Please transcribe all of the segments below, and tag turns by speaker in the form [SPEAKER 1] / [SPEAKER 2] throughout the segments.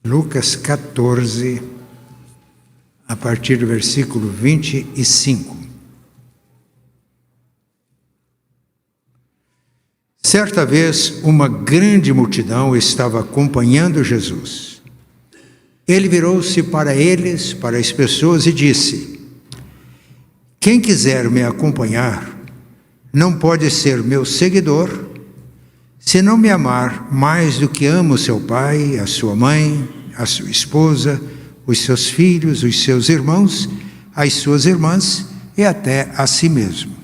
[SPEAKER 1] Lucas 14, a partir do versículo 25. Certa vez, uma grande multidão estava acompanhando Jesus. Ele virou-se para eles, para as pessoas, e disse: quem quiser me acompanhar, não pode ser meu seguidor, se não me amar mais do que ama o seu pai, a sua mãe, a sua esposa, os seus filhos, os seus irmãos, as suas irmãs e até a si mesmo.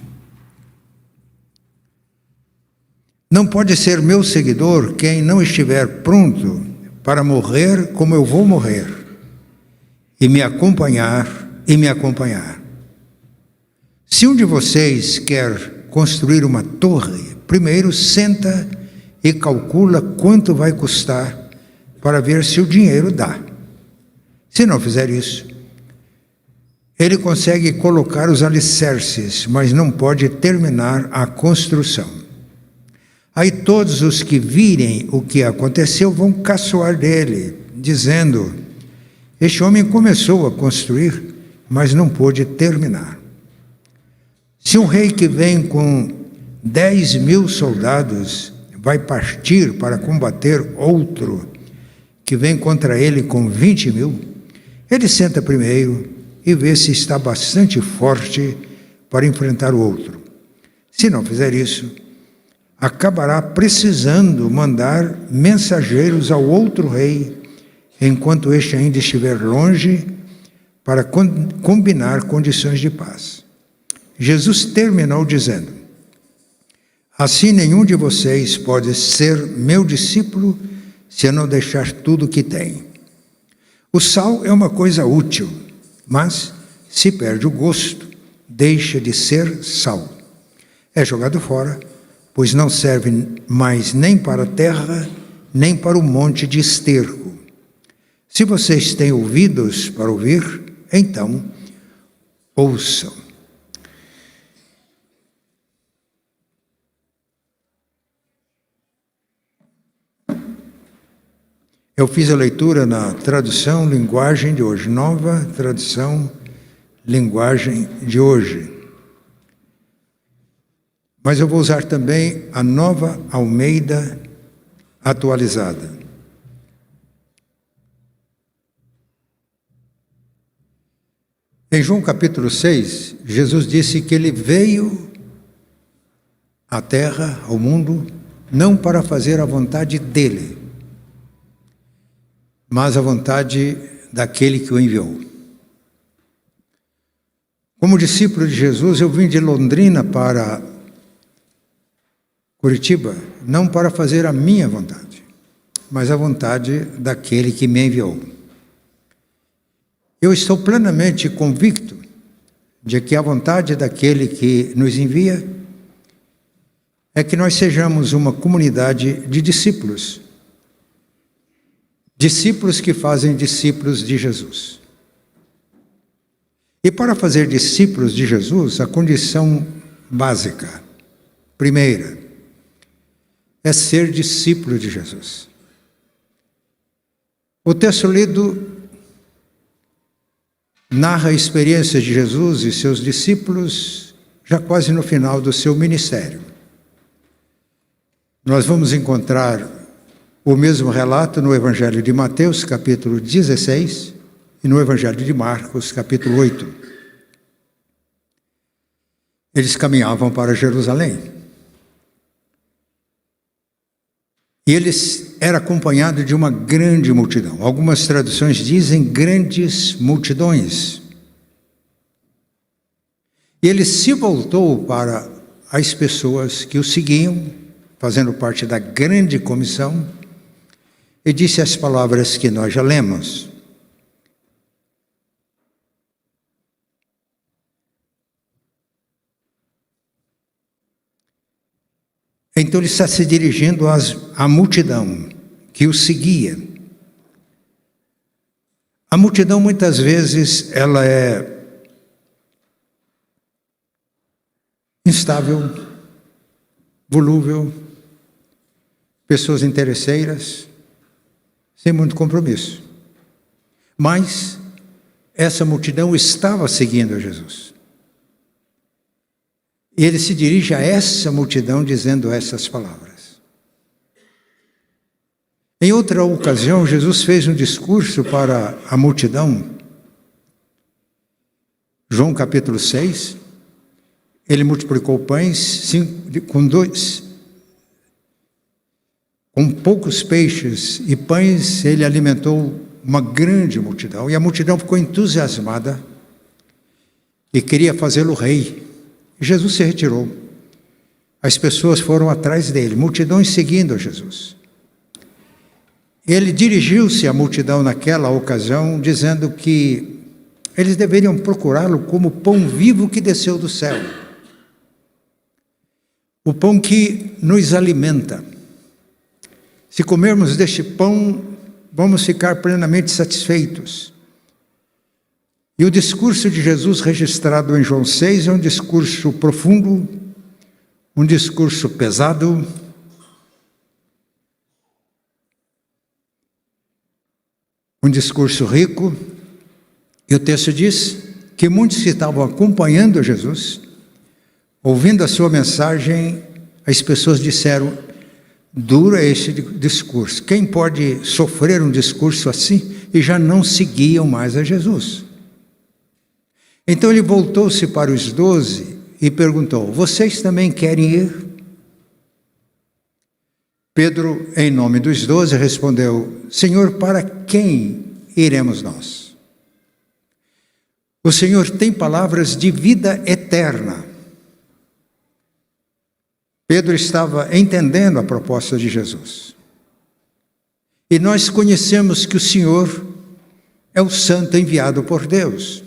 [SPEAKER 1] Não pode ser meu seguidor quem não estiver pronto para morrer como eu vou morrer, e me acompanhar. Se um de vocês quer construir uma torre, primeiro senta e calcula quanto vai custar para ver se o dinheiro dá. Se não fizer isso, ele consegue colocar os alicerces, mas não pode terminar a construção. Aí todos os que virem o que aconteceu vão caçoar dele, dizendo: este homem começou a construir, mas não pôde terminar. Se um rei que vem com 10.000 soldados vai partir para combater outro que vem contra ele com 20.000, ele senta primeiro e vê se está bastante forte para enfrentar o outro. Se não fizer isso, acabará precisando mandar mensageiros ao outro rei, enquanto este ainda estiver longe, para combinar condições de paz. Jesus terminou dizendo: assim nenhum de vocês pode ser meu discípulo se eu não deixar tudo o que tem. O sal é uma coisa útil, mas se perde o gosto, deixa de ser sal. É jogado fora, pois não serve mais nem para a terra, nem para o monte de esterco. Se vocês têm ouvidos para ouvir, então ouçam. Eu fiz a leitura na tradução linguagem de hoje, nova tradução linguagem de hoje. Mas eu vou usar também a nova Almeida atualizada. Em João capítulo 6, Jesus disse que ele veio à terra, ao mundo, não para fazer a vontade dele, mas a vontade daquele que o enviou. Como discípulo de Jesus, eu vim de Londrina para Curitiba, não para fazer a minha vontade, mas a vontade daquele que me enviou. Eu estou plenamente convicto de que a vontade daquele que nos envia é que nós sejamos uma comunidade de discípulos. Discípulos que fazem discípulos de Jesus. E para fazer discípulos de Jesus, a condição básica, primeira, é ser discípulo de Jesus. O texto lido narra a experiência de Jesus e seus discípulos já quase no final do seu ministério. Nós vamos encontrar o mesmo relato no Evangelho de Mateus, capítulo 16, e no Evangelho de Marcos, capítulo 8. Eles caminhavam para Jerusalém. E eles eram acompanhados de uma grande multidão. Algumas traduções dizem grandes multidões. E ele se voltou para as pessoas que o seguiam, fazendo parte da grande comissão, e disse as palavras que nós já lemos. Então ele está se dirigindo à multidão que o seguia. A multidão muitas vezes ela é instável, volúvel, pessoas interesseiras, sem muito compromisso. Mas essa multidão estava seguindo a Jesus. E ele se dirige a essa multidão dizendo essas palavras. Em outra ocasião, Jesus fez um discurso para a multidão. João capítulo 6, ele multiplicou pães com poucos peixes e pães, ele alimentou uma grande multidão. E a multidão ficou entusiasmada e queria fazê-lo rei. E Jesus se retirou. As pessoas foram atrás dele, multidões seguindo a Jesus. Ele dirigiu-se à multidão naquela ocasião, dizendo que eles deveriam procurá-lo como pão vivo que desceu do céu. O pão que nos alimenta. Se comermos deste pão, vamos ficar plenamente satisfeitos. E o discurso de Jesus registrado em João 6 é um discurso profundo, um discurso pesado, um discurso rico. E o texto diz que muitos que estavam acompanhando Jesus, ouvindo a sua mensagem, as pessoas disseram: duro é esse discurso. Quem pode sofrer um discurso assim? E já não seguiam mais a Jesus. Então ele voltou-se para os 12 e perguntou: vocês também querem ir? Pedro, em nome dos 12, respondeu: Senhor, para quem iremos nós? O Senhor tem palavras de vida eterna. Pedro estava entendendo a proposta de Jesus. E nós conhecemos que o Senhor é o santo enviado por Deus.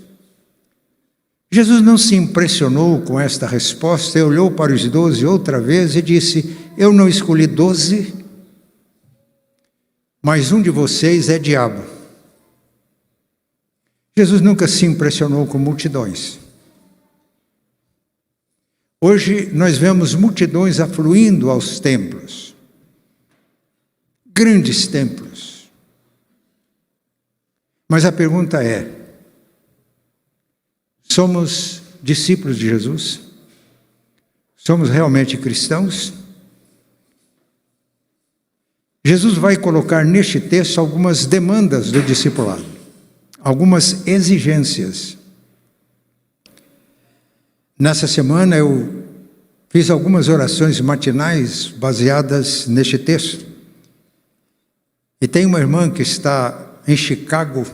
[SPEAKER 1] Jesus não se impressionou com esta resposta, ele olhou para os 12 outra vez e disse: eu não escolhi 12, mas um de vocês é diabo. Jesus nunca se impressionou com multidões. Hoje nós vemos multidões afluindo aos templos, grandes templos. Mas a pergunta é: somos discípulos de Jesus? Somos realmente cristãos? Jesus vai colocar neste texto algumas demandas do discipulado, algumas exigências. Nessa semana eu fiz algumas orações matinais baseadas neste texto. E tem uma irmã que está em Chicago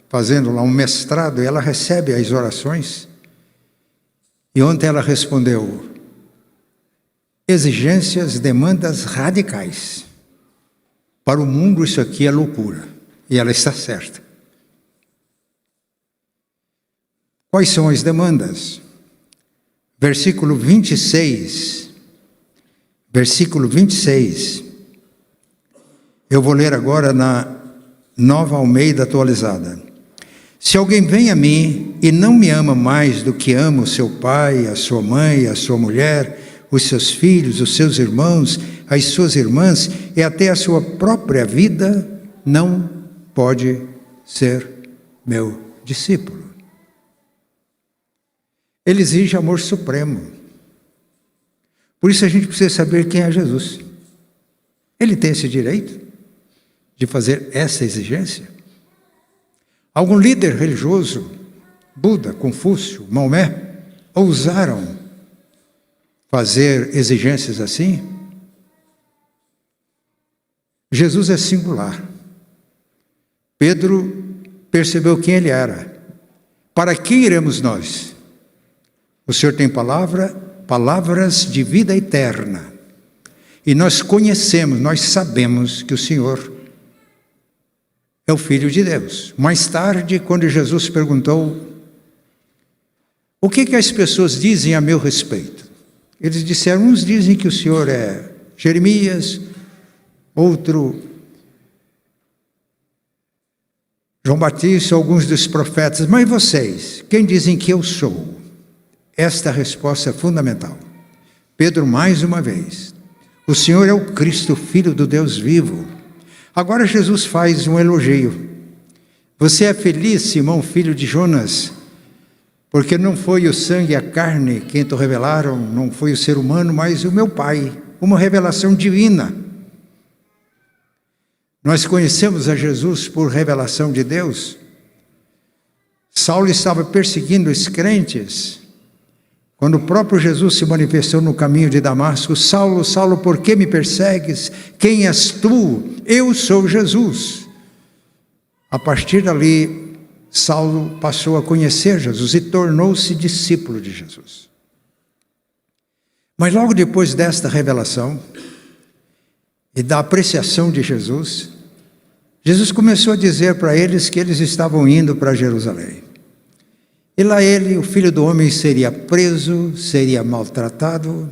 [SPEAKER 1] fazendo lá um mestrado, e ela recebe as orações. E ontem ela respondeu: exigências, demandas radicais. Para o mundo isso aqui é loucura. E ela está certa. Quais são as demandas? Versículo 26. Versículo 26. Eu vou ler agora na Nova Almeida atualizada. Se alguém vem a mim e não me ama mais do que ama o seu pai, a sua mãe, a sua mulher, os seus filhos, os seus irmãos, as suas irmãs e até a sua própria vida, não pode ser meu discípulo. Ele exige amor supremo. Por isso a gente precisa saber quem é Jesus. Ele tem esse direito de fazer essa exigência? Algum líder religioso, Buda, Confúcio, Maomé, ousaram fazer exigências assim? Jesus é singular. Pedro percebeu quem ele era. Para que iremos nós? O Senhor tem palavras de vida eterna. E nós conhecemos, nós sabemos que o Senhor é o Filho de Deus. Mais tarde, quando Jesus perguntou: o que as pessoas dizem a meu respeito? Eles disseram: uns dizem que o Senhor é Jeremias, outro João Batista, alguns dos profetas. Mas vocês, quem dizem que eu sou? Esta resposta é fundamental. Pedro, mais uma vez: o Senhor é o Cristo, Filho do Deus vivo. Agora Jesus faz um elogio. Você é feliz, Simão, filho de Jonas, porque não foi o sangue e a carne quem te revelaram, não foi o ser humano, mas o meu Pai, uma revelação divina. Nós conhecemos a Jesus por revelação de Deus. Saulo estava perseguindo os crentes, quando o próprio Jesus se manifestou no caminho de Damasco. Saulo, Saulo, por que me persegues? Quem és tu? Eu sou Jesus. A partir dali, Saulo passou a conhecer Jesus e tornou-se discípulo de Jesus. Mas logo depois desta revelação e da apreciação de Jesus, Jesus começou a dizer para eles que eles estavam indo para Jerusalém. E lá ele, o Filho do Homem, seria preso, seria maltratado,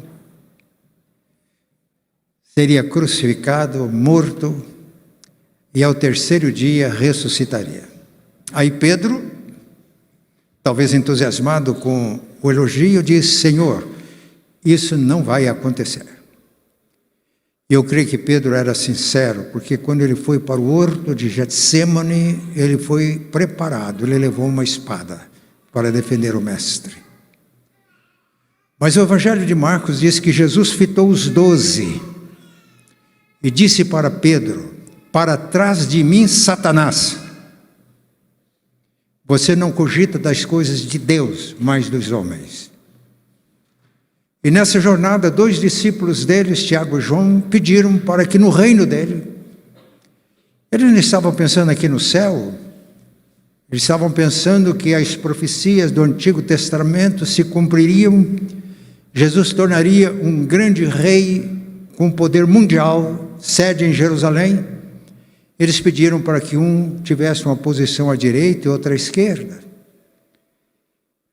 [SPEAKER 1] seria crucificado, morto, e ao terceiro dia ressuscitaria. Aí Pedro, talvez entusiasmado com o elogio, disse: Senhor, isso não vai acontecer. E eu creio que Pedro era sincero, porque quando ele foi para o horto de Getsêmani, ele foi preparado, ele levou uma espada para defender o mestre. Mas o Evangelho de Marcos diz que Jesus fitou os 12 e disse para Pedro: para trás de mim, Satanás. Você não cogita das coisas de Deus, mas dos homens. E nessa jornada, 2 discípulos deles, Tiago e João, pediram para que no reino dele, eles não estavam pensando aqui no céu, eles estavam pensando que as profecias do Antigo Testamento se cumpririam, Jesus tornaria um grande rei com poder mundial, sede em Jerusalém. Eles pediram para que um tivesse uma posição à direita e outra à esquerda.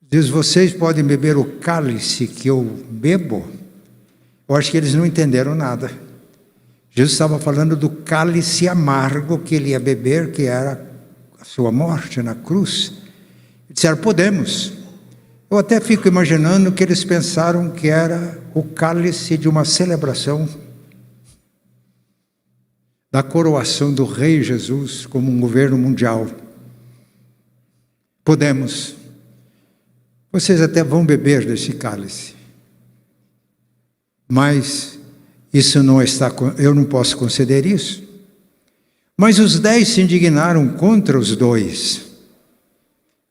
[SPEAKER 1] Diz: vocês podem beber o cálice que eu bebo? Eu acho que eles não entenderam nada. Jesus estava falando do cálice amargo que ele ia beber, que era a sua morte na cruz. Disseram: podemos. Eu até fico imaginando que eles pensaram que era o cálice de uma celebração da coroação do Rei Jesus como um governo mundial. Podemos. Vocês até vão beber desse cálice, mas isso não está, eu não posso conceder isso. Mas os 10 se indignaram contra os 2.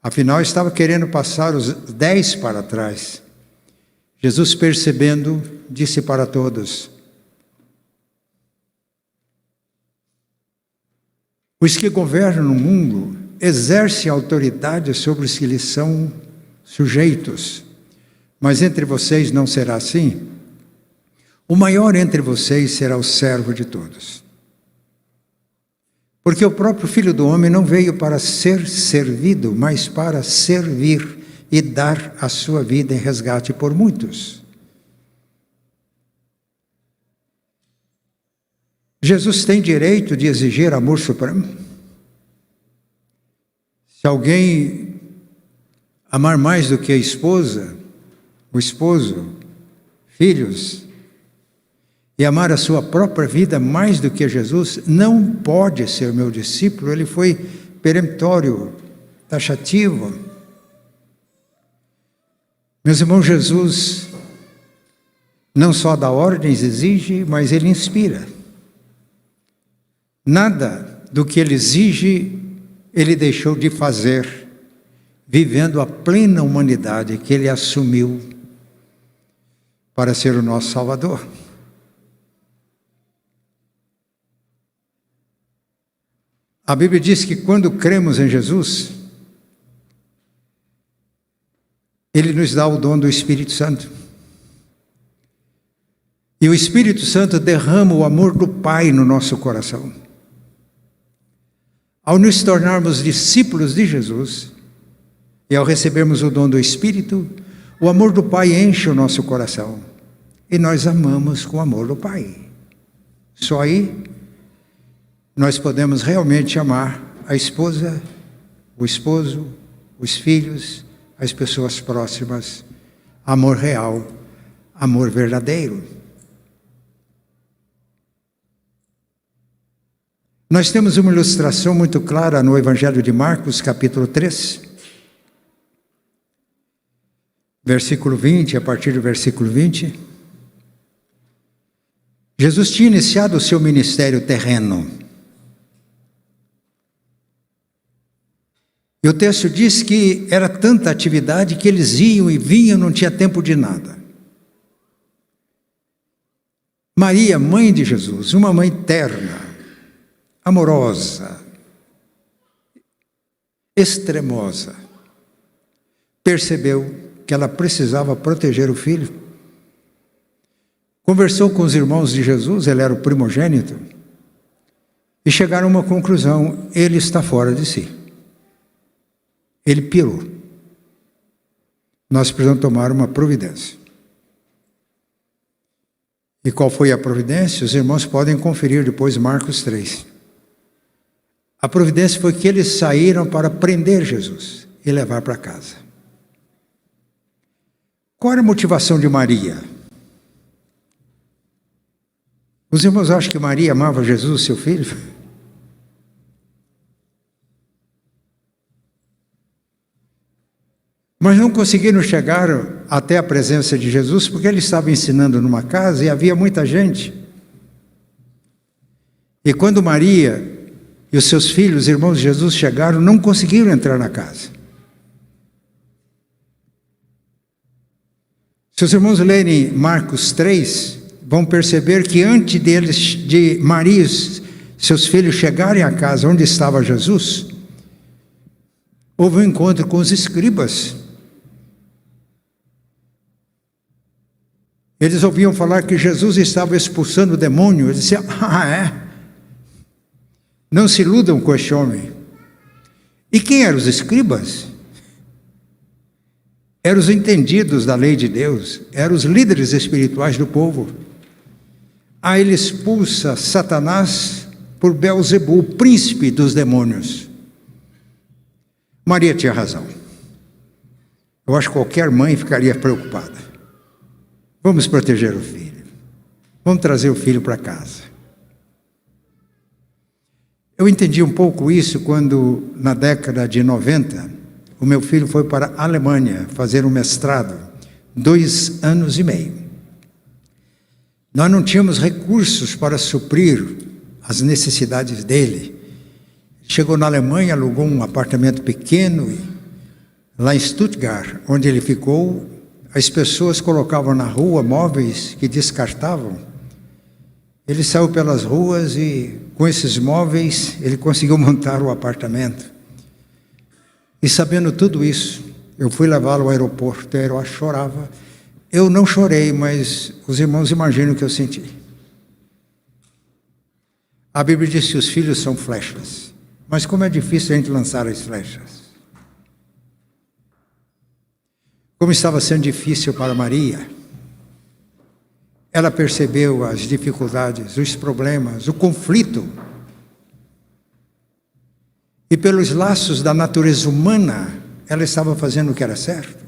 [SPEAKER 1] Afinal, estava querendo passar os 10 para trás. Jesus, percebendo, disse para todos: os que governam o mundo exercem autoridade sobre os que lhes são sujeitos, mas entre vocês não será assim. O maior entre vocês será o servo de todos. Porque o próprio Filho do Homem não veio para ser servido, mas para servir e dar a sua vida em resgate por muitos. Jesus tem direito de exigir amor supremo? Se alguém amar mais do que a esposa, o esposo, filhos, e amar a sua própria vida mais do que Jesus, não pode ser meu discípulo. Ele foi peremptório, taxativo. Meus irmãos, Jesus não só dá ordens, exige, mas ele inspira. Nada do que ele exige, ele deixou de fazer, vivendo a plena humanidade que ele assumiu para ser o nosso Salvador. A Bíblia diz que quando cremos em Jesus, ele nos dá o dom do Espírito Santo. E o Espírito Santo derrama o amor do Pai no nosso coração. Ao nos tornarmos discípulos de Jesus, e ao recebermos o dom do Espírito, o amor do Pai enche o nosso coração. E nós amamos com o amor do Pai. Só aí nós podemos realmente amar a esposa, o esposo, os filhos, as pessoas próximas. Amor real, amor verdadeiro. Nós temos uma ilustração muito clara no Evangelho de Marcos, capítulo 3, versículo 20, a partir do versículo 20. Jesus tinha iniciado o seu ministério terreno. E o texto diz que era tanta atividade que eles iam e vinham, não tinha tempo de nada. Maria, mãe de Jesus, uma mãe terna, amorosa, extremosa, percebeu que ela precisava proteger o filho. Conversou com os irmãos de Jesus, ele era o primogênito, e chegaram a uma conclusão: ele está fora de si. Ele pirou. Nós precisamos tomar uma providência. E qual foi a providência? Os irmãos podem conferir depois Marcos 3. A providência foi que eles saíram para prender Jesus e levar para casa. Qual era a motivação de Maria? Os irmãos acham que Maria amava Jesus, seu filho? Mas não conseguiram chegar até a presença de Jesus porque ele estava ensinando numa casa e havia muita gente. E quando Maria e os seus filhos, irmãos de Jesus, chegaram, não conseguiram entrar na casa. Se os irmãos lerem Marcos 3, vão perceber que antes de Maria e seus filhos chegarem à casa onde estava Jesus, houve um encontro com os escribas. Eles ouviam falar que Jesus estava expulsando o demônio. Eles diziam: ah, é? Não se iludam com este homem. E quem eram os escribas? Eram os entendidos da lei de Deus, eram os líderes espirituais do povo. Aí ele expulsa Satanás por Beelzebul, o príncipe dos demônios. Maria tinha razão. Eu acho que qualquer mãe ficaria preocupada. Vamos proteger o filho. Vamos trazer o filho para casa. Eu entendi um pouco isso quando, na década de 90, o meu filho foi para a Alemanha fazer um mestrado, 2 anos e meio. Nós não tínhamos recursos para suprir as necessidades dele. Chegou na Alemanha, alugou um apartamento pequeno, e lá em Stuttgart, onde ele ficou, as pessoas colocavam na rua móveis que descartavam. Ele saiu pelas ruas e, com esses móveis, ele conseguiu montar o apartamento. E sabendo tudo isso, eu fui levá-lo ao aeroporto, eu chorava. Eu não chorei, mas os irmãos imaginam o que eu senti. A Bíblia diz que os filhos são flechas. Mas como é difícil a gente lançar as flechas. Como estava sendo difícil para Maria. Ela percebeu as dificuldades, os problemas, o conflito. E pelos laços da natureza humana, ela estava fazendo o que era certo.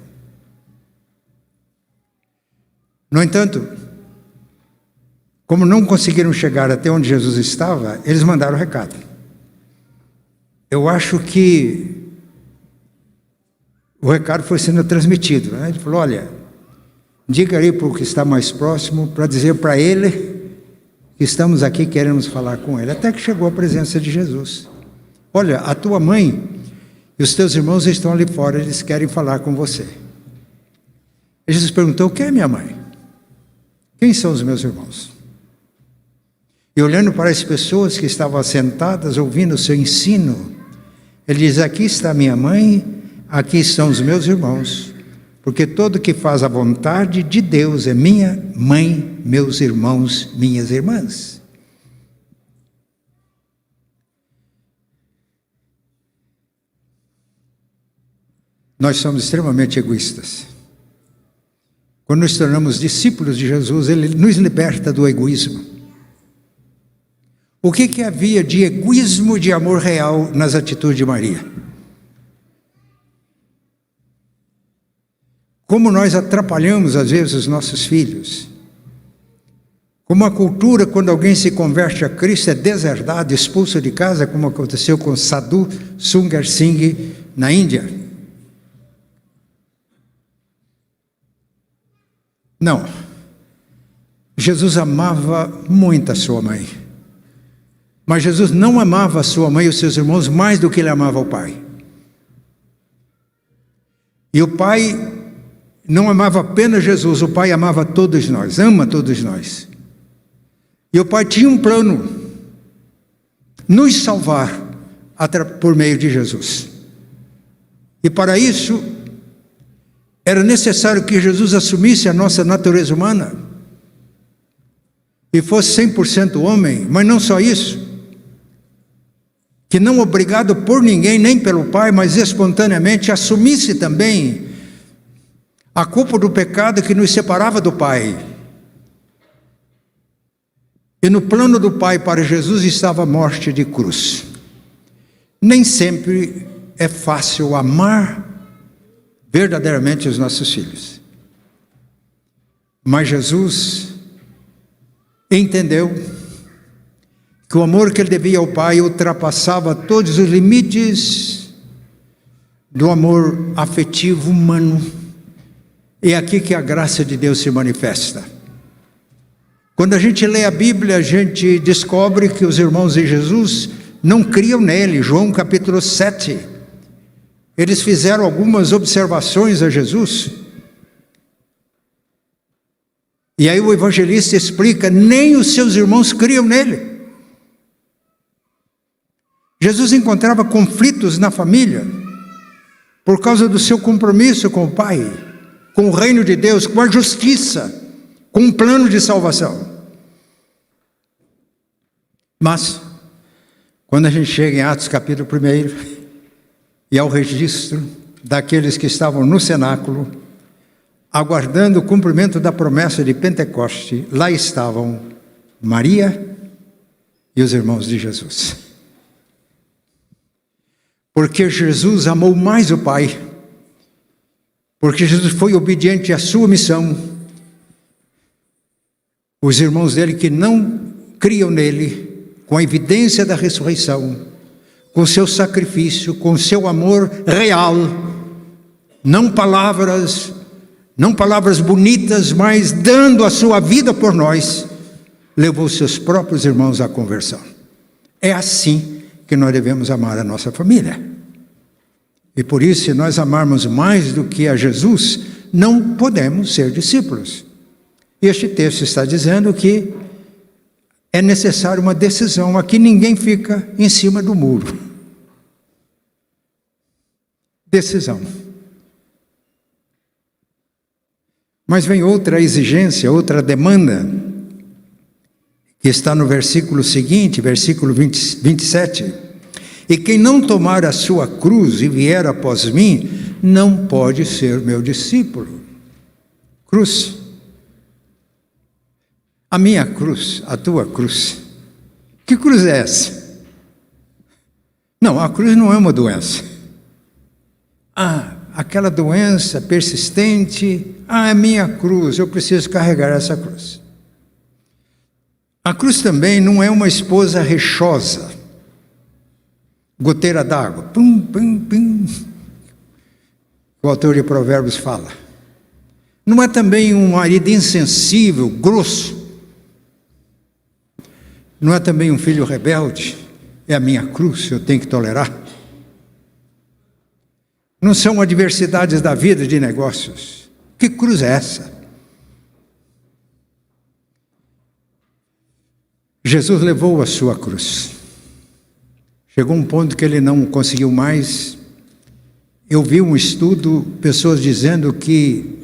[SPEAKER 1] No entanto, como não conseguiram chegar até onde Jesus estava, eles mandaram o recado. Eu acho que o recado foi sendo transmitido, né? Ele falou: olha, diga aí para o que está mais próximo, para dizer para ele que estamos aqui, queremos falar com ele. Até que chegou a presença de Jesus. Olha, a tua mãe e os teus irmãos estão ali fora, eles querem falar com você. E Jesus perguntou: quem é minha mãe? Quem são os meus irmãos? E olhando para as pessoas que estavam assentadas, ouvindo o seu ensino, ele diz: aqui está minha mãe, aqui estão os meus irmãos, porque todo que faz a vontade de Deus é minha mãe, meus irmãos, minhas irmãs. Nós somos extremamente egoístas. Quando nos tornamos discípulos de Jesus, Ele nos liberta do egoísmo. O que havia de egoísmo, de amor real nas atitudes de Maria? Como nós atrapalhamos às vezes os nossos filhos. Como a cultura, quando alguém se converte a Cristo, é deserdado, expulso de casa, como aconteceu com Sadhu Sungar Singh na Índia. Não. Jesus amava muito a sua mãe. Mas Jesus não amava a sua mãe e os seus irmãos mais do que ele amava o Pai. E o Pai não amava apenas Jesus, o Pai amava todos nós, ama todos nós. E o Pai tinha um plano, nos salvar por meio de Jesus. E para isso, era necessário que Jesus assumisse a nossa natureza humana e fosse 100% homem, mas não só isso, que não obrigado por ninguém, nem pelo Pai, mas espontaneamente assumisse também a culpa do pecado que nos separava do Pai. E no plano do Pai para Jesus estava a morte de cruz. Nem sempre é fácil amar verdadeiramente os nossos filhos. Mas Jesus entendeu que o amor que ele devia ao Pai ultrapassava todos os limites do amor afetivo humano. É aqui que a graça de Deus se manifesta. Quando a gente lê a Bíblia, a gente descobre que os irmãos de Jesus não criam nele. João capítulo 7. Eles fizeram algumas observações a Jesus. E aí o evangelista explica, nem os seus irmãos criam nele. Jesus encontrava conflitos na família, por causa do seu compromisso com o Pai, com o reino de Deus, com a justiça, com um plano de salvação. Mas, quando a gente chega em Atos capítulo 1, e ao registro daqueles que estavam no cenáculo, aguardando o cumprimento da promessa de Pentecoste, lá estavam Maria e os irmãos de Jesus. Porque Jesus amou mais o Pai, porque Jesus foi obediente à sua missão. Os irmãos dele que não criam nele, com a evidência da ressurreição, com seu sacrifício, com seu amor real, não palavras bonitas, mas dando a sua vida por nós, levou seus próprios irmãos à conversão. É assim que nós devemos amar a nossa família. E por isso, se nós amarmos mais do que a Jesus, não podemos ser discípulos. Este texto está dizendo que é necessário uma decisão. Aqui ninguém fica em cima do muro. Decisão. Mas vem outra exigência, outra demanda, que está no versículo seguinte, versículo 27. E quem não tomar a sua cruz e vier após mim, não pode ser meu discípulo. Cruz. A minha cruz, a tua cruz. Que cruz é essa? Não, a cruz não é uma doença. Aquela doença persistente, é minha cruz, eu preciso carregar essa cruz. A cruz também não é uma esposa reixosa, goteira d'água, pum, pum, pum. O autor de Provérbios fala. Não é também um marido insensível, grosso. Não é também um filho rebelde. É a minha cruz, eu tenho que tolerar. Não são adversidades da vida de negócios. Que cruz é essa? Jesus levou a sua cruz. Chegou um ponto que ele não conseguiu mais. Eu vi um estudo, pessoas dizendo que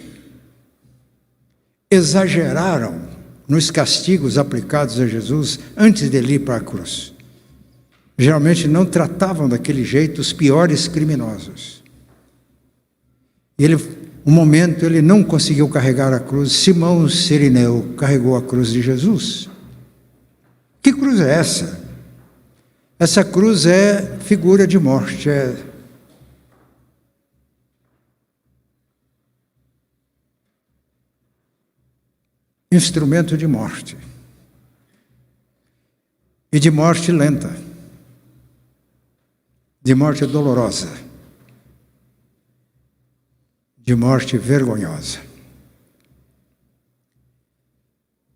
[SPEAKER 1] exageraram nos castigos aplicados a Jesus antes dele ir para a cruz. Geralmente não tratavam daquele jeito os piores criminosos. Um momento ele não conseguiu carregar a cruz. Simão Cirineu carregou a cruz de Jesus. Que cruz é essa? Essa cruz é figura de morte, é instrumento de morte. e de morte lenta, de morte dolorosa, de morte vergonhosa.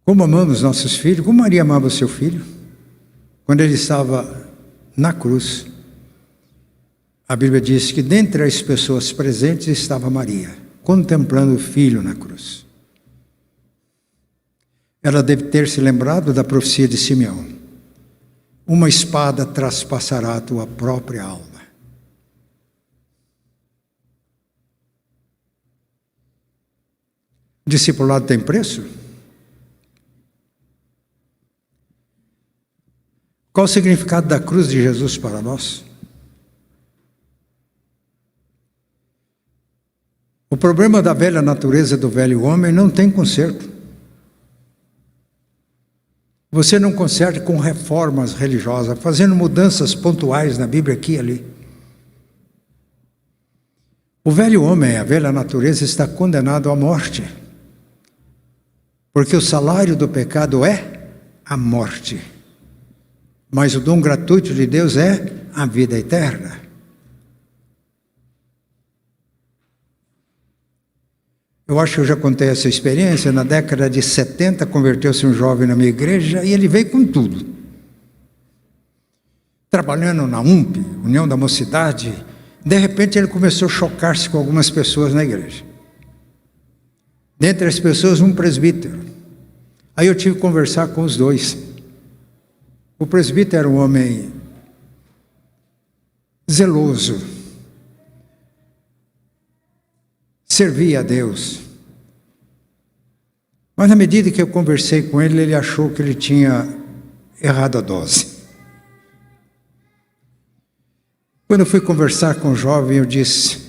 [SPEAKER 1] Como amamos nossos filhos, como Maria amava o seu filho, quando ele estava na cruz, a Bíblia diz que dentre as pessoas presentes estava Maria, contemplando o filho na cruz. Ela deve ter se lembrado da profecia de Simeão: uma espada traspassará a tua própria alma. Discipulado tem preço? Qual o significado da cruz de Jesus para nós? O problema da velha natureza do velho homem não tem conserto. Você não conserta com reformas religiosas, fazendo mudanças pontuais na Bíblia aqui e ali. O velho homem, a velha natureza, está condenado à morte. Porque o salário do pecado é a morte. Mas o dom gratuito de Deus é a vida eterna. Eu acho que eu já contei essa experiência. Na década de 70, converteu-se um jovem na minha igreja e ele veio com tudo. Trabalhando na UMP, União da Mocidade, de repente ele começou a chocar-se com algumas pessoas na igreja. Dentre as pessoas, um presbítero. Aí eu tive que conversar com os dois. O presbítero era um homem zeloso, servia a Deus. Mas na medida que eu conversei com ele, ele achou que ele tinha errado a dose. Quando eu fui conversar com o jovem, eu disse: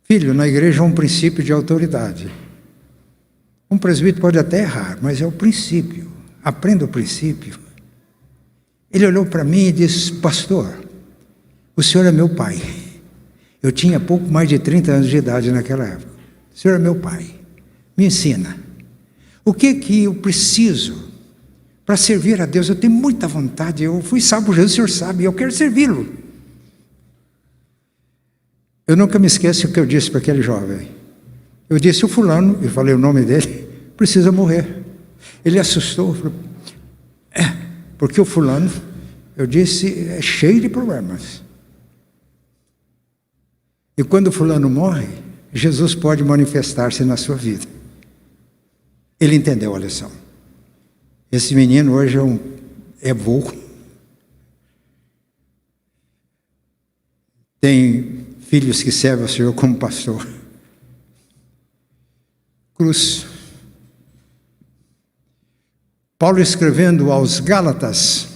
[SPEAKER 1] filho, na igreja há um princípio de autoridade. Um presbítero pode até errar, mas é o princípio. Aprenda o princípio. Ele olhou para mim e disse: pastor, o senhor é meu pai. Eu tinha pouco mais de 30 anos de idade naquela época. O senhor é meu pai. Me ensina. O que eu preciso para servir a Deus? Eu tenho muita vontade. Eu fui salvo, Jesus, o senhor sabe, eu quero servi-lo. Eu nunca me esqueço o que eu disse para aquele jovem. Eu disse: o fulano, eu falei o nome dele, precisa morrer. Ele assustou, falou: porque o fulano, eu disse, é cheio de problemas. E quando o fulano morre, Jesus pode manifestar-se na sua vida. Ele entendeu a lição. Esse menino hoje é vô. Tem filhos que servem ao Senhor como pastor. Cruz. Paulo, escrevendo aos Gálatas,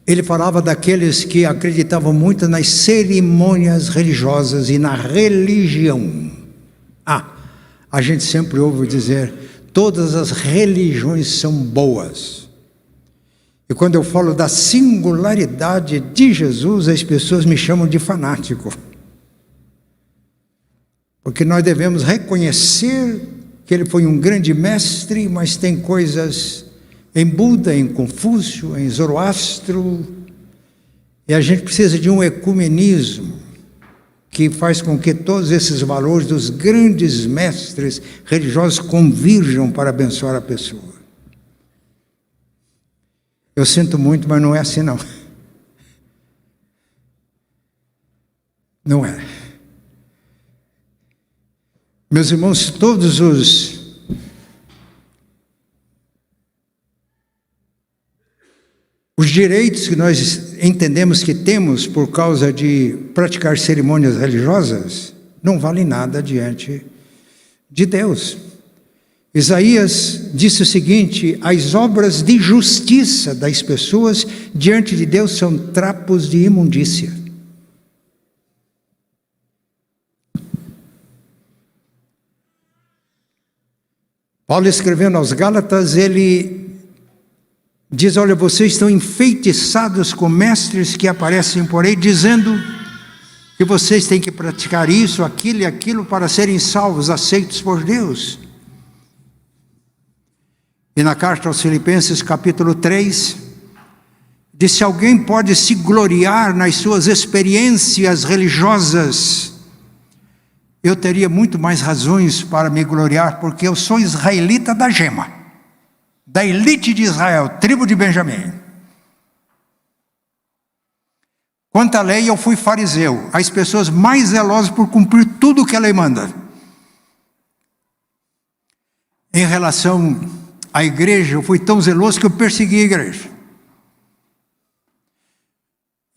[SPEAKER 1] ele falava daqueles que acreditavam muito nas cerimônias religiosas e na religião. A gente sempre ouve dizer: todas as religiões são boas. E quando eu falo da singularidade de Jesus, as pessoas me chamam de fanático. Porque nós devemos reconhecer que ele foi um grande mestre, mas tem coisas em Buda, em Confúcio, em Zoroastro, e a gente precisa de um ecumenismo que faz com que todos esses valores dos grandes mestres religiosos convirjam para abençoar a pessoa. Eu sinto muito, mas não é assim não. Não é. Meus irmãos, todos os direitos que nós entendemos que temos por causa de praticar cerimônias religiosas não valem nada diante de Deus. Isaías disse o seguinte: as obras de justiça das pessoas diante de Deus são trapos de imundícia. Paulo, escrevendo aos Gálatas, ele diz: olha, vocês estão enfeitiçados com mestres que aparecem por aí, dizendo que vocês têm que praticar isso, aquilo e aquilo para serem salvos, aceitos por Deus. E na carta aos Filipenses, capítulo 3, diz: se alguém pode se gloriar nas suas experiências religiosas, eu teria muito mais razões para me gloriar, porque eu sou israelita da gema, da elite de Israel, tribo de Benjamim. Quanto à lei, eu fui fariseu, as pessoas mais zelosas por cumprir tudo o que a lei manda. Em relação à igreja, eu fui tão zeloso que eu persegui a igreja.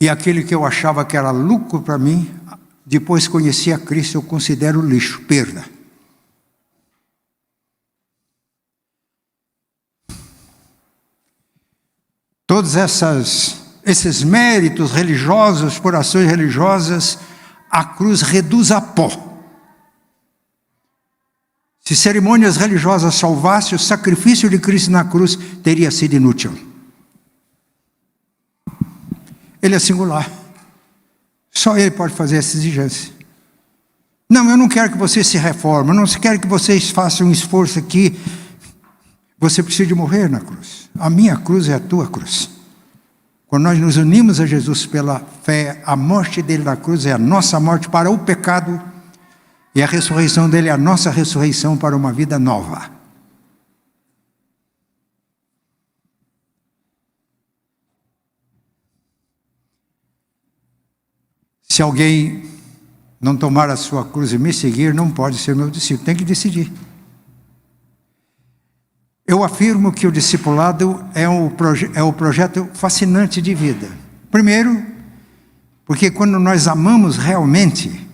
[SPEAKER 1] E aquele que eu achava que era lucro para mim, depois conheci a Cristo, eu considero lixo, perda. Todos esses méritos religiosos, por ações religiosas, a cruz reduz a pó. Se cerimônias religiosas salvassem, o sacrifício de Cristo na cruz teria sido inútil. Ele é singular. Só Ele pode fazer essa exigência. Não, eu não quero que vocês se reformem, eu não quero que vocês façam um esforço aqui. Você precisa de morrer na cruz. A minha cruz é a tua cruz. Quando nós nos unimos a Jesus pela fé, a morte dele na cruz é a nossa morte para o pecado, e a ressurreição dele é a nossa ressurreição para uma vida nova. Se alguém não tomar a sua cruz e me seguir, não pode ser meu discípulo, tem que decidir. Eu afirmo que o discipulado é o projeto fascinante de vida. Primeiro, porque quando nós amamos realmente,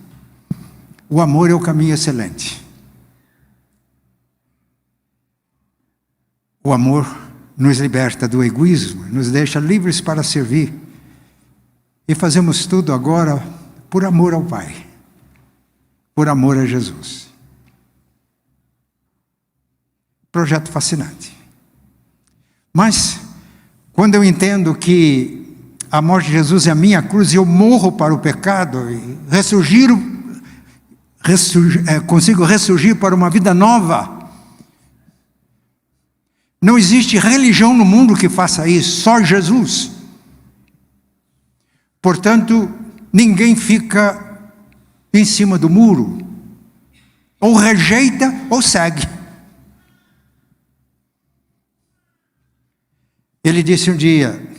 [SPEAKER 1] o amor é o caminho excelente. O amor nos liberta do egoísmo, nos deixa livres para servir. E fazemos tudo agora por amor ao Pai, por amor a Jesus. Projeto fascinante. Mas, quando eu entendo que a morte de Jesus é a minha cruz e eu morro para o pecado e consigo ressurgir para uma vida nova, não existe religião no mundo que faça isso, só Jesus. Portanto, ninguém fica em cima do muro, ou rejeita ou segue. Ele disse um dia: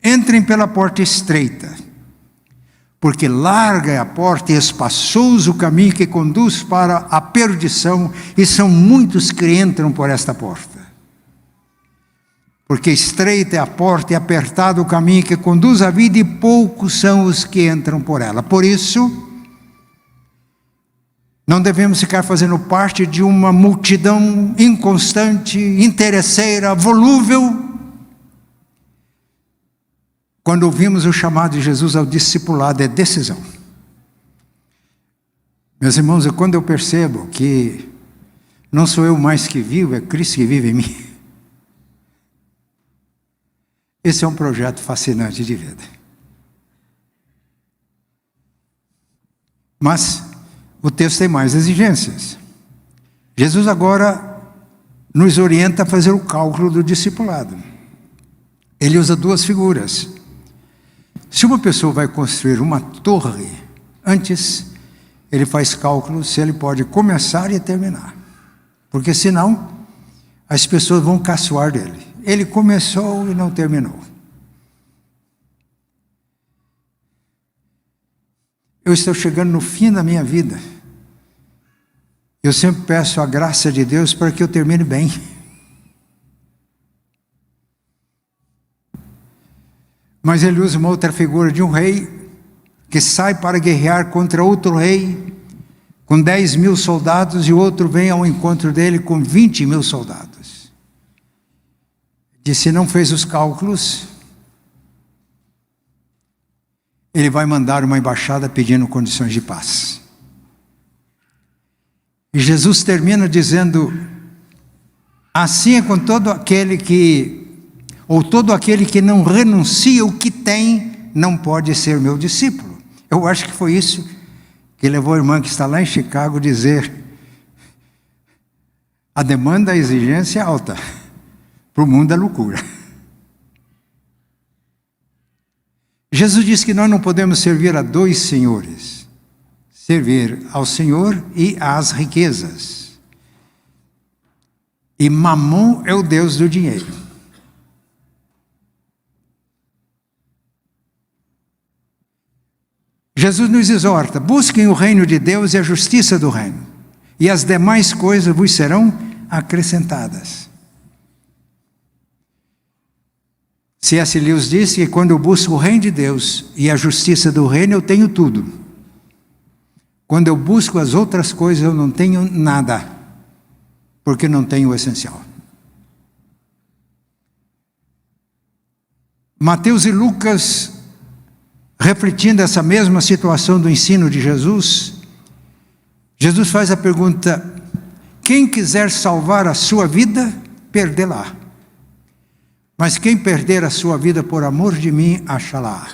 [SPEAKER 1] entrem pela porta estreita, porque larga é a porta e espaçoso o caminho que conduz para a perdição, e são muitos que entram por esta porta. Porque estreita é a porta e apertado o caminho que conduz à vida, e poucos são os que entram por ela. Por isso, não devemos ficar fazendo parte de uma multidão inconstante, interesseira, volúvel. Quando ouvimos o chamado de Jesus ao discipulado, é decisão. Meus irmãos, quando eu percebo que não sou eu mais que vivo, é Cristo que vive em mim. Esse é um projeto fascinante de vida. Mas o texto tem mais exigências. Jesus agora nos orienta a fazer o cálculo do discipulado. Ele usa duas figuras. Se uma pessoa vai construir uma torre, antes ele faz cálculos se ele pode começar e terminar. Porque senão, as pessoas vão caçoar dele. Ele começou e não terminou. Eu estou chegando no fim da minha vida. Eu sempre peço a graça de Deus para que eu termine bem. Mas ele usa uma outra figura de um rei que sai para guerrear contra outro rei com 10.000 soldados, e o outro vem ao encontro dele com 20.000 soldados. Se não fez os cálculos, ele vai mandar uma embaixada pedindo condições de paz. E Jesus termina dizendo: assim é com todo aquele que não renuncia o que tem, não pode ser meu discípulo. Eu acho que foi isso que levou a irmã que está lá em Chicago a dizer: a demanda, a exigência é alta. Para o mundo é loucura. Jesus disse que nós não podemos servir a dois senhores. Servir ao Senhor e às riquezas. E Mamon é o Deus do dinheiro. Jesus nos exorta: busquem o reino de Deus e a justiça do reino, e as demais coisas vos serão acrescentadas. C.S. Lewis disse que quando eu busco o reino de Deus e a justiça do reino, eu tenho tudo. Quando eu busco as outras coisas, eu não tenho nada, porque não tenho o essencial. Mateus e Lucas, refletindo essa mesma situação do ensino de Jesus, Jesus faz a pergunta: quem quiser salvar a sua vida, perdê-la. Mas quem perder a sua vida por amor de mim, achá-la.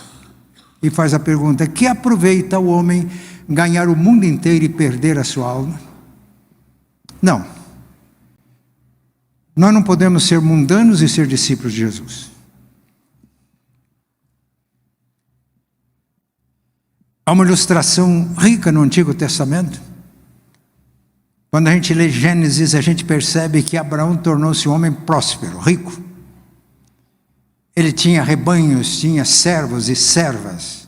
[SPEAKER 1] E faz a pergunta: que aproveita o homem ganhar o mundo inteiro e perder a sua alma? Não. Nós não podemos ser mundanos e ser discípulos de Jesus. Há uma ilustração rica no Antigo Testamento. Quando a gente lê Gênesis, a gente percebe que Abraão tornou-se um homem próspero, rico. Ele tinha rebanhos, tinha servos e servas.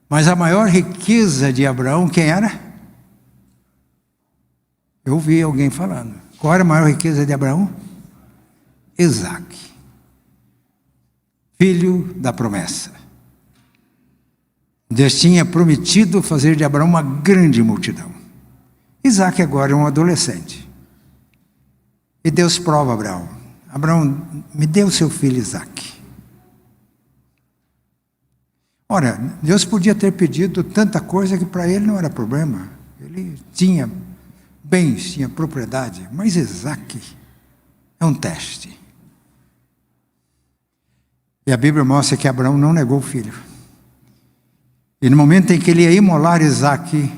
[SPEAKER 1] Mas a maior riqueza de Abraão, quem era? Eu ouvi alguém falando. Qual era a maior riqueza de Abraão? Isaque, filho da promessa. Deus tinha prometido fazer de Abraão uma grande multidão. Isaque agora é um adolescente. E Deus prova Abraão: Abraão, me dê o seu filho Isaque. Ora, Deus podia ter pedido tanta coisa que para ele não era problema. Ele tinha bens, tinha propriedade, mas Isaque é um teste. E a Bíblia mostra que Abraão não negou o filho. E no momento em que ele ia imolar Isaque,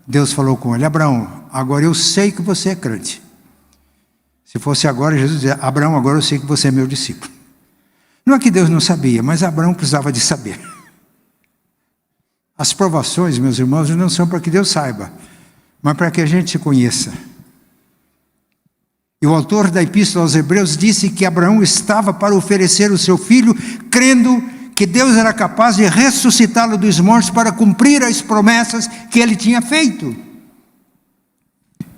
[SPEAKER 1] Deus falou com ele: Abraão, agora eu sei que você é crente. Se fosse agora, Jesus dizia: Abraão, agora eu sei que você é meu discípulo. Não é que Deus não sabia, mas Abraão precisava de saber. As provações, meus irmãos, não são para que Deus saiba, mas para que a gente se conheça. E o autor da Epístola aos Hebreus disse que Abraão estava para oferecer o seu filho, crendo que Deus era capaz de ressuscitá-lo dos mortos para cumprir as promessas que ele tinha feito.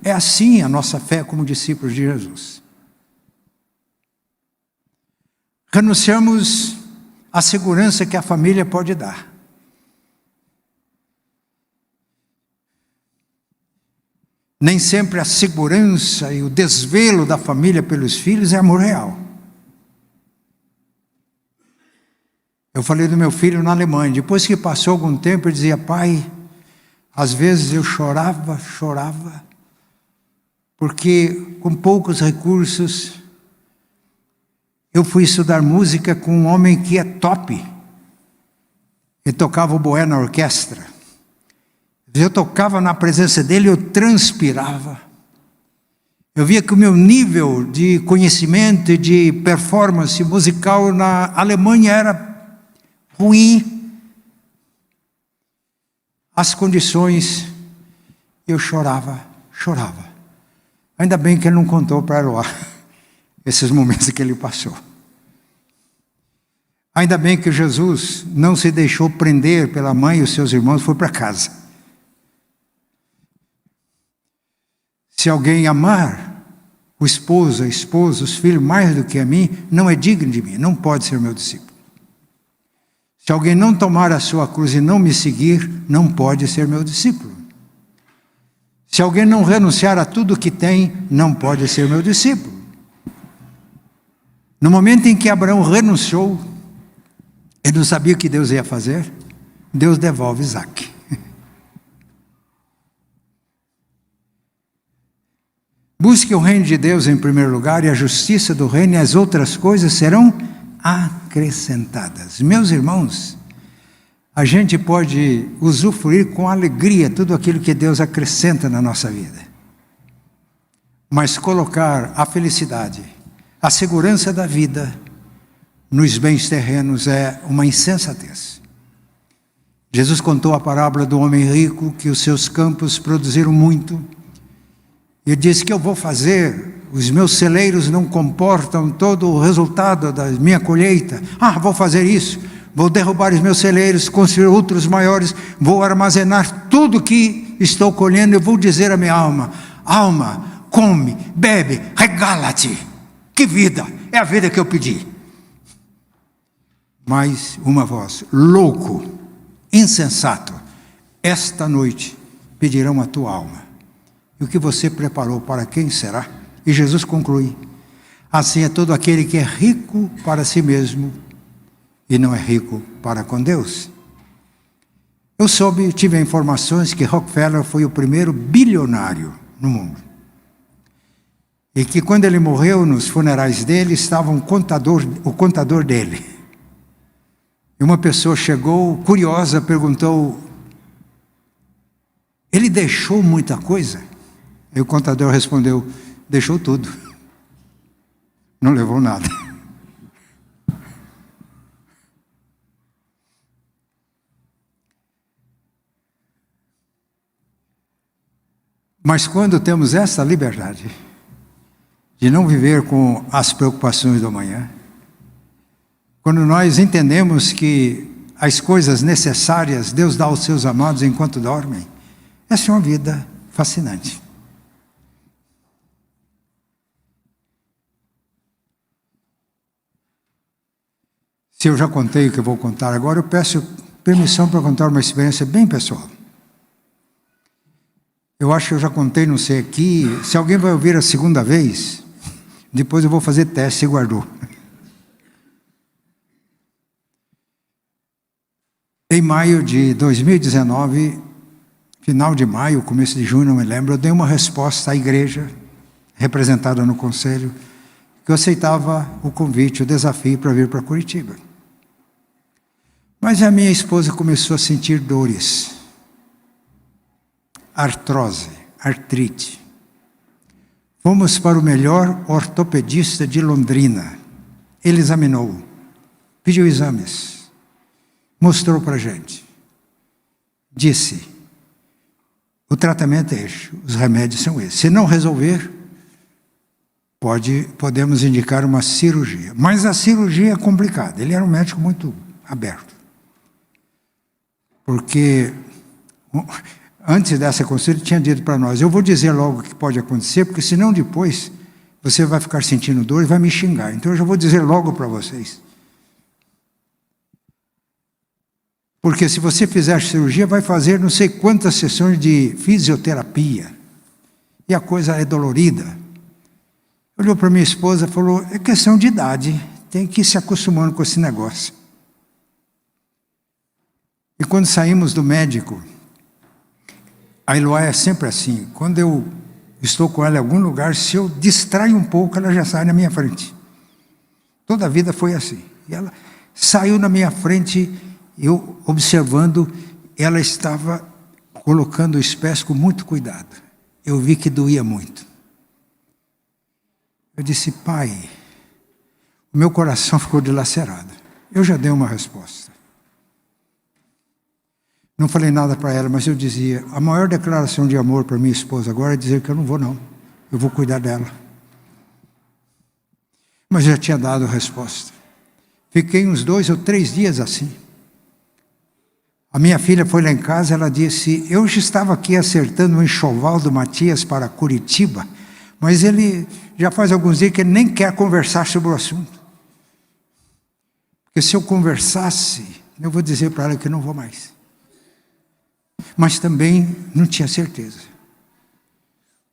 [SPEAKER 1] É assim a nossa fé como discípulos de Jesus. Renunciamos à segurança que a família pode dar. Nem sempre a segurança e o desvelo da família pelos filhos é amor real. Eu falei do meu filho na Alemanha. Depois que passou algum tempo, ele dizia: pai, às vezes eu chorava, porque com poucos recursos, eu fui estudar música com um homem que é top. Ele tocava o boé na orquestra. Eu tocava na presença dele, eu transpirava. Eu via que o meu nível de conhecimento e de performance musical na Alemanha era ruim. As condições, eu chorava. Ainda bem que ele não contou para Eloá esses momentos que ele passou. Ainda bem que Jesus não se deixou prender pela mãe e os seus irmãos, foi para casa. Se alguém amar o esposo, a esposa, os filhos mais do que a mim, não é digno de mim, não pode ser meu discípulo. Se alguém não tomar a sua cruz e não me seguir, não pode ser meu discípulo. Se alguém não renunciar a tudo que tem, não pode ser meu discípulo. No momento em que Abraão renunciou, ele não sabia o que Deus ia fazer. Deus devolve Isaque. Busque o reino de Deus em primeiro lugar e a justiça do reino, e as outras coisas serão acrescentadas. Meus irmãos, a gente pode usufruir com alegria tudo aquilo que Deus acrescenta na nossa vida. Mas colocar a felicidade, A segurança da vida nos bens terrenos é uma insensatez. Jesus contou a parábola do homem rico, que os seus campos produziram muito. Ele disse: que eu vou fazer? Os meus celeiros não comportam todo o resultado da minha colheita. Vou fazer isso. Vou derrubar os meus celeiros, construir outros maiores. Vou armazenar tudo que estou colhendo. Eu vou dizer à minha alma: alma, come, bebe, regala-te. Que vida! É a vida que eu pedi. Mas uma voz: louco, insensato, esta noite pedirão a tua alma. E o que você preparou, para quem será? E Jesus conclui: assim é todo aquele que é rico para si mesmo e não é rico para com Deus. Eu tive informações que Rockefeller foi o primeiro bilionário no mundo. E que quando ele morreu, nos funerais dele, estava o contador dele. E uma pessoa chegou, curiosa, perguntou: ele deixou muita coisa? E o contador respondeu: deixou tudo. Não levou nada. Mas quando temos essa liberdade de não viver com as preocupações do amanhã, quando nós entendemos que as coisas necessárias Deus dá aos seus amados enquanto dormem, essa é uma vida fascinante. Se eu já contei o que eu vou contar agora, eu peço permissão para contar uma experiência bem pessoal. Eu acho que eu já contei, não sei aqui. Se alguém vai ouvir a segunda vez, depois eu vou fazer teste, se guardou. Em maio de 2019, final de maio, começo de junho, não me lembro, eu dei uma resposta à igreja, representada no conselho, que eu aceitava o convite, o desafio para vir para Curitiba. Mas a minha esposa começou a sentir dores, artrose, artrite. Fomos para o melhor ortopedista de Londrina. Ele examinou, pediu exames, mostrou para a gente. Disse: o tratamento é este, os remédios são esses. Se não resolver, podemos indicar uma cirurgia. Mas a cirurgia é complicada. Ele era um médico muito aberto. Porque antes dessa consulta ele tinha dito para nós: eu vou dizer logo o que pode acontecer, porque senão depois você vai ficar sentindo dor e vai me xingar. Então eu já vou dizer logo para vocês. Porque se você fizer a cirurgia, vai fazer não sei quantas sessões de fisioterapia. E a coisa é dolorida. Olhou para minha esposa e falou: é questão de idade, tem que ir se acostumando com esse negócio. E quando saímos do médico, a Eloá é sempre assim: quando eu estou com ela em algum lugar, se eu distraio um pouco, ela já sai na minha frente. Toda a vida foi assim. E ela saiu na minha frente, eu observando, ela estava colocando os pés com muito cuidado. Eu vi que doía muito. Eu disse: pai, o meu coração ficou dilacerado. Eu já dei uma resposta. Não falei nada para ela, mas eu dizia: a maior declaração de amor para minha esposa agora é dizer que eu não vou não. Eu vou cuidar dela. Mas já tinha dado a resposta. Fiquei uns 2 ou 3 dias assim. A minha filha foi lá em casa, ela disse: eu já estava aqui acertando um enxoval do Matias para Curitiba, mas ele já faz alguns dias que ele nem quer conversar sobre o assunto. Porque se eu conversasse, eu vou dizer para ela que não vou mais. Mas também não tinha certeza.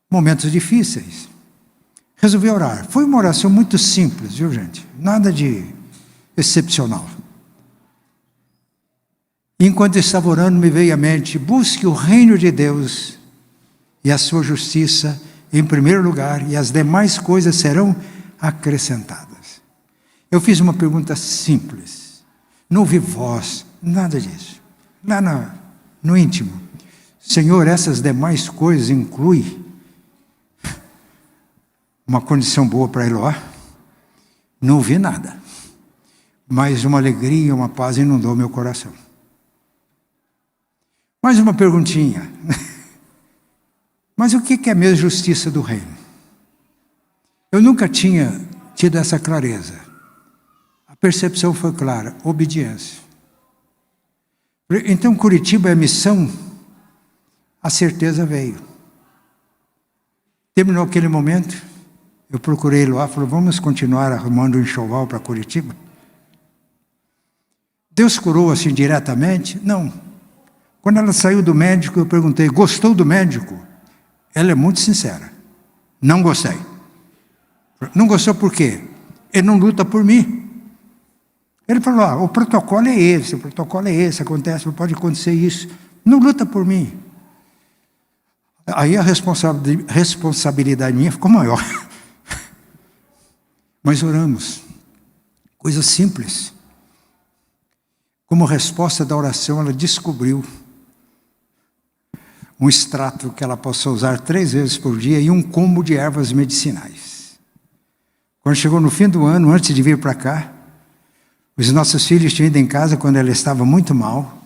[SPEAKER 1] Momentos difíceis. Resolvi orar. Foi uma oração muito simples, viu, gente? Nada de excepcional. E enquanto estava orando, me veio à mente: busque o reino de Deus e a sua justiça em primeiro lugar, e as demais coisas serão acrescentadas. Eu fiz uma pergunta simples. Não ouvi voz, nada disso. Lá no íntimo: Senhor, essas demais coisas incluem uma condição boa para Eloá? Não vi nada, mas uma alegria, uma paz inundou meu coração. Mais uma perguntinha. Mas o que é mesmo justiça do reino? Eu nunca tinha tido essa clareza. A percepção foi clara: obediência. Então, Curitiba é missão, a certeza veio. Terminou aquele momento, eu procurei ele lá, falei: vamos continuar arrumando um enxoval para Curitiba? Deus curou assim diretamente? Não. Quando ela saiu do médico, eu perguntei: gostou do médico? Ela é muito sincera: não gostei. Não gostou por quê? Ele não luta por mim. Ele falou: o protocolo é esse, acontece, pode acontecer isso. Não luta por mim. Aí a responsabilidade minha ficou maior. Mas oramos. Coisa simples. Como resposta da oração, ela descobriu um extrato que ela possa usar 3 vezes por dia e um combo de ervas medicinais. Quando chegou no fim do ano, antes de vir para cá, os nossos filhos tinham ido em casa quando ela estava muito mal.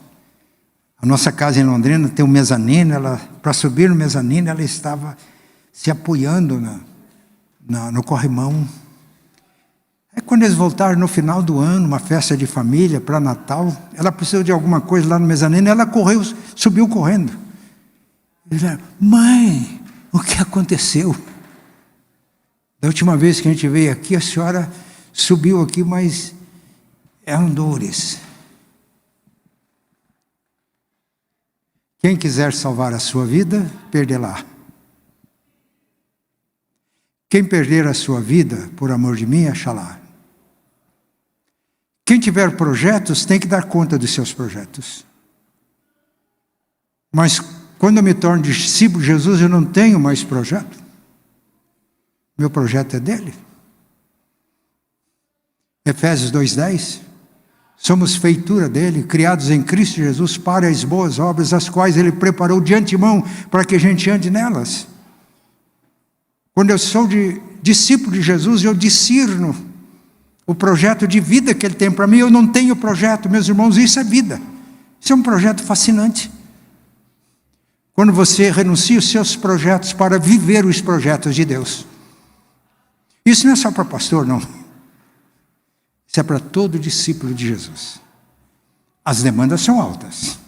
[SPEAKER 1] A nossa casa em Londrina tem um mezanino, para subir no mezanino, ela estava se apoiando no corrimão. Aí quando eles voltaram no final do ano, uma festa de família, para Natal, ela precisou de alguma coisa lá no mezanino, ela correu, subiu correndo. Ele disse: mãe, o que aconteceu? Da última vez que a gente veio aqui, a senhora subiu aqui, mas eram dores. Quem quiser salvar a sua vida, perdê-la. Quem perder a sua vida, por amor de mim, achá-la. Quem tiver projetos, tem que dar conta dos seus projetos. Mas quando eu me torno discípulo de Jesus, eu não tenho mais projeto. Meu projeto é dele. Efésios 2:10. Somos feitura dele, criados em Cristo Jesus para as boas obras, as quais ele preparou de antemão para que a gente ande nelas. Quando eu sou discípulo de Jesus, eu discerno o projeto de vida que ele tem para mim. Eu não tenho projeto, meus irmãos, isso é vida. Isso é um projeto fascinante. Quando você renuncia os seus projetos para viver os projetos de Deus. Isso não é só para pastor, não. Isso é para todo discípulo de Jesus. As demandas são altas.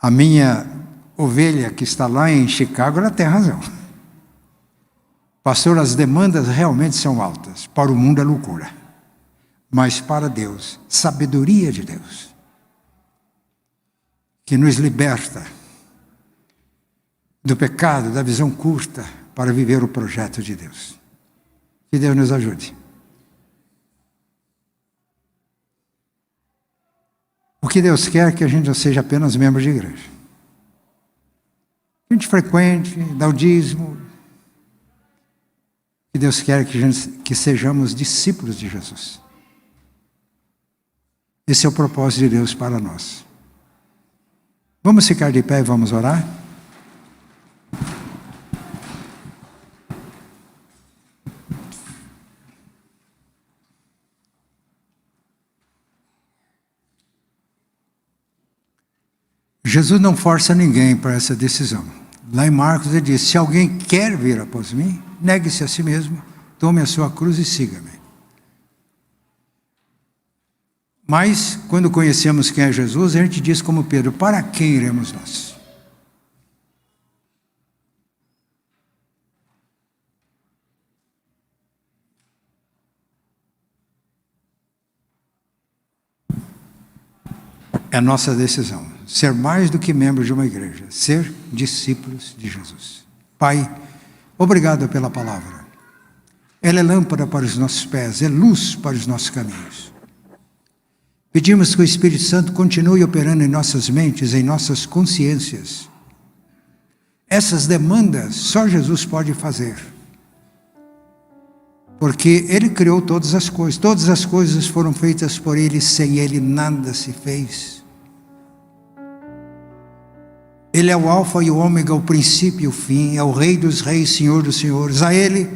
[SPEAKER 1] A minha ovelha que está lá em Chicago, ela tem razão. Pastor, as demandas realmente são altas. Para o mundo é loucura. Mas para Deus, sabedoria de Deus, que nos liberta do pecado, da visão curta, para viver o projeto de Deus. Que Deus nos ajude. O que Deus quer é que a gente não seja apenas membro de igreja. Que a gente frequente, dá o dízimo. O que Deus quer é que sejamos discípulos de Jesus. Esse é o propósito de Deus para nós. Vamos ficar de pé e vamos orar? Jesus não força ninguém para essa decisão. Lá em Marcos ele diz: se alguém quer vir após mim, negue-se a si mesmo, tome a sua cruz e siga-me. Mas, quando conhecemos quem é Jesus, a gente diz como Pedro: para quem iremos nós? É a nossa decisão, ser mais do que membros de uma igreja, ser discípulos de Jesus. Pai, obrigado pela palavra. Ela é lâmpada para os nossos pés, é luz para os nossos caminhos. Pedimos que o Espírito Santo continue operando em nossas mentes, em nossas consciências. Essas demandas só Jesus pode fazer. Porque Ele criou todas as coisas foram feitas por Ele, sem Ele nada se fez. Ele é o alfa e o ômega, o princípio e o fim, é o Rei dos reis, Senhor dos senhores. A Ele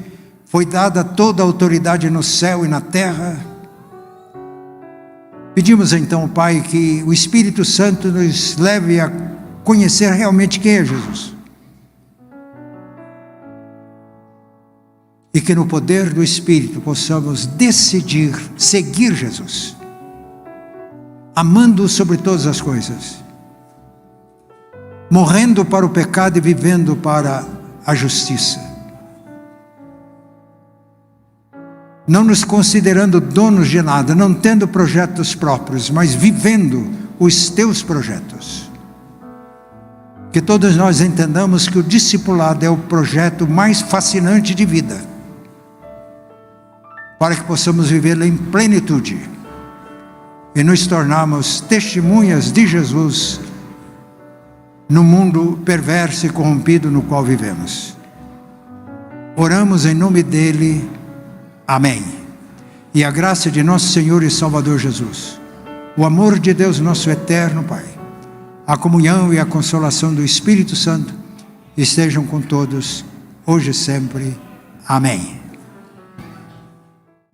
[SPEAKER 1] Foi dada toda a autoridade no céu e na terra. Pedimos então, Pai, que o Espírito Santo nos leve a conhecer realmente quem é Jesus. E que no poder do Espírito possamos decidir seguir Jesus, amando-o sobre todas as coisas, morrendo para o pecado e vivendo para a justiça. Não nos considerando donos de nada, não tendo projetos próprios, mas vivendo os teus projetos. Que todos nós entendamos que o discipulado é o projeto mais fascinante de vida, para que possamos vivê-lo em plenitude e nos tornarmos testemunhas de Jesus no mundo perverso e corrompido no qual vivemos. Oramos em nome dele. Amém. E a graça de nosso Senhor e Salvador Jesus, o amor de Deus nosso eterno Pai, a comunhão e a consolação do Espírito Santo estejam com todos, hoje e sempre. Amém.